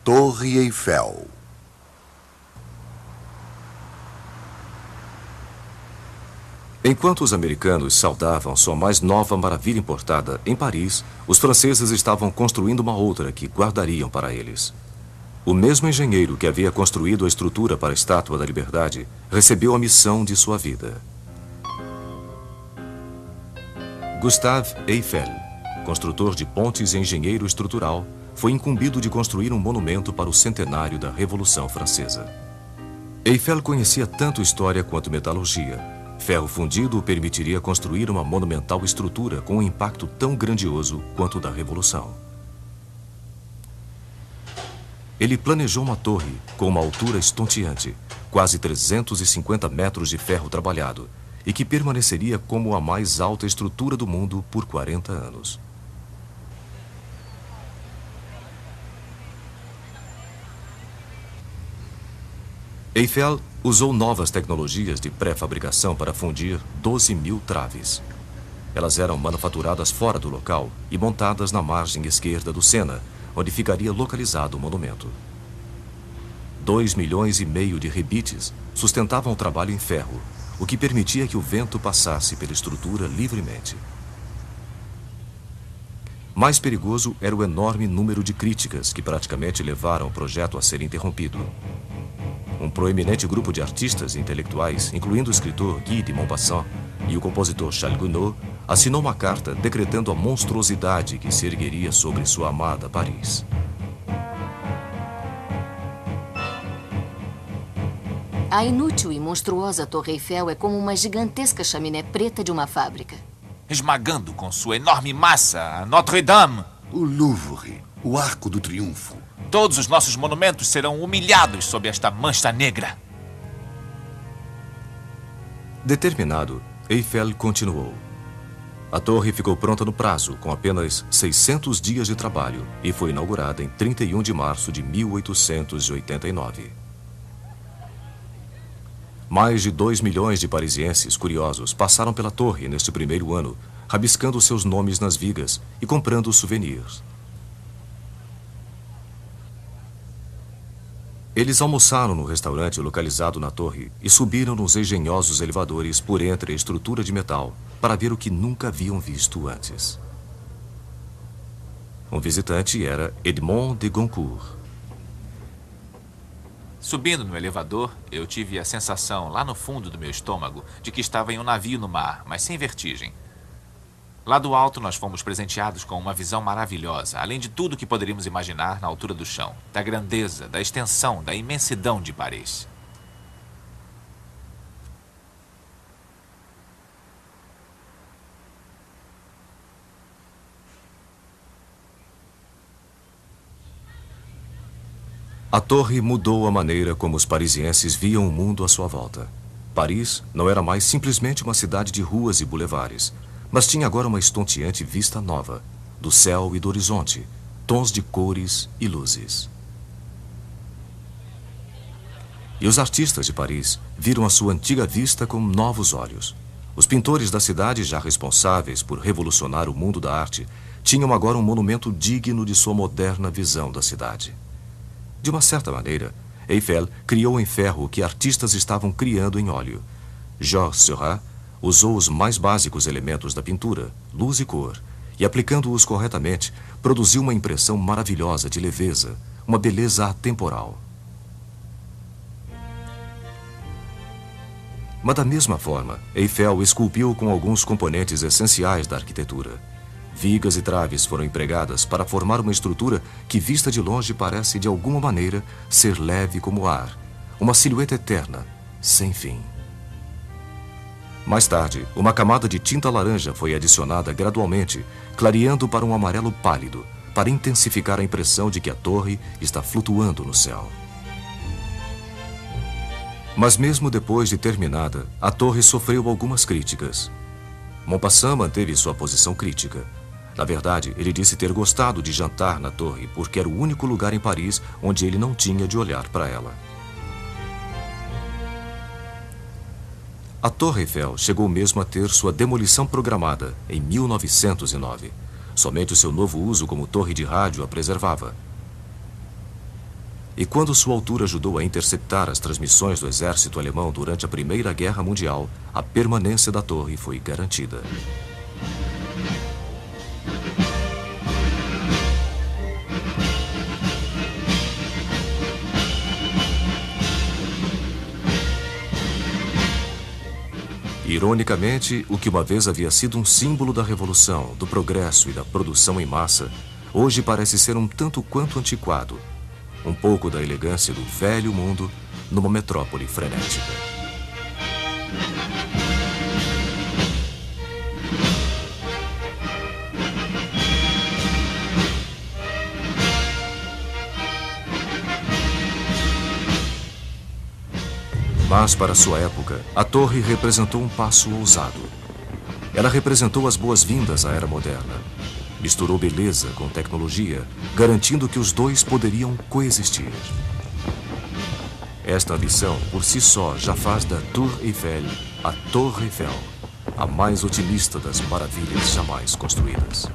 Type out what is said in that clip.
Torre Eiffel. Enquanto os americanos saudavam sua mais nova maravilha importada, em Paris, os franceses estavam construindo uma outra que guardariam para eles. O mesmo engenheiro que havia construído a estrutura para a Estátua da Liberdade recebeu a missão de sua vida. Gustave Eiffel, construtor de pontes e engenheiro estrutural, foi incumbido de construir um monumento para o centenário da Revolução Francesa. Eiffel conhecia tanto história quanto metalurgia. Ferro fundido o permitiria construir uma monumental estrutura com um impacto tão grandioso quanto o da Revolução. Ele planejou uma torre com uma altura estonteante, quase 350 metros de ferro trabalhado, e que permaneceria como a mais alta estrutura do mundo por 40 anos. Eiffel usou novas tecnologias de pré-fabricação para fundir 12.000 traves. Elas eram manufaturadas fora do local e montadas na margem esquerda do Sena, onde ficaria localizado o monumento. 2,5 milhões de rebites sustentavam o trabalho em ferro, o que permitia que o vento passasse pela estrutura livremente. Mais perigoso era o enorme número de críticas que praticamente levaram o projeto a ser interrompido. Um proeminente grupo de artistas e intelectuais, incluindo o escritor Guy de Maupassant e o compositor Charles Gounod, assinou uma carta decretando a monstruosidade que se ergueria sobre sua amada Paris. A inútil e monstruosa Torre Eiffel é como uma gigantesca chaminé preta de uma fábrica. Esmagando com sua enorme massa a Notre-Dame. O Louvre, o Arco do Triunfo. Todos os nossos monumentos serão humilhados sob esta mancha negra. Determinado, Eiffel continuou. A torre ficou pronta no prazo, com apenas 600 dias de trabalho, e foi inaugurada em 31 de março de 1889. Mais de 2 milhões de parisienses curiosos passaram pela torre neste primeiro ano, rabiscando seus nomes nas vigas e comprando souvenirs. Eles almoçaram no restaurante localizado na torre e subiram nos engenhosos elevadores por entre a estrutura de metal para ver o que nunca haviam visto antes. Um visitante era Edmond de Goncourt. Subindo no elevador, eu tive a sensação, lá no fundo do meu estômago, de que estava em um navio no mar, mas sem vertigem. Lá do alto, nós fomos presenteados com uma visão maravilhosa, além de tudo que poderíamos imaginar na altura do chão, da grandeza, da extensão, da imensidão de Paris. A torre mudou a maneira como os parisienses viam o mundo à sua volta. Paris não era mais simplesmente uma cidade de ruas e bulevares, mas tinha agora uma estonteante vista nova, do céu e do horizonte, tons de cores e luzes. E os artistas de Paris viram a sua antiga vista com novos olhos. Os pintores da cidade, já responsáveis por revolucionar o mundo da arte, tinham agora um monumento digno de sua moderna visão da cidade. De uma certa maneira, Eiffel criou em ferro o que artistas estavam criando em óleo. Georges Seurat usou os mais básicos elementos da pintura, luz e cor, e aplicando-os corretamente, produziu uma impressão maravilhosa de leveza, uma beleza atemporal. Mas da mesma forma, Eiffel esculpiu com alguns componentes essenciais da arquitetura. Vigas e traves foram empregadas para formar uma estrutura que, vista de longe, parece, de alguma maneira, ser leve como o ar, uma silhueta eterna, sem fim. Mais tarde, uma camada de tinta laranja foi adicionada gradualmente, clareando para um amarelo pálido, para intensificar a impressão de que a torre está flutuando no céu. Mas mesmo depois de terminada, a torre sofreu algumas críticas. Maupassant manteve sua posição crítica. Na verdade, ele disse ter gostado de jantar na torre, porque era o único lugar em Paris onde ele não tinha de olhar para ela. A Torre Eiffel chegou mesmo a ter sua demolição programada em 1909. Somente o seu novo uso como torre de rádio a preservava. E quando sua altura ajudou a interceptar as transmissões do exército alemão durante a Primeira Guerra Mundial, a permanência da torre foi garantida. Ironicamente, o que uma vez havia sido um símbolo da revolução, do progresso e da produção em massa, hoje parece ser um tanto quanto antiquado. Um pouco da elegância do velho mundo numa metrópole frenética. Mas, para sua época, a torre representou um passo ousado. Ela representou as boas-vindas à era moderna. Misturou beleza com tecnologia, garantindo que os dois poderiam coexistir. Esta ambição, por si só, já faz da Tour Eiffel a Torre Eiffel, a mais otimista das maravilhas jamais construídas.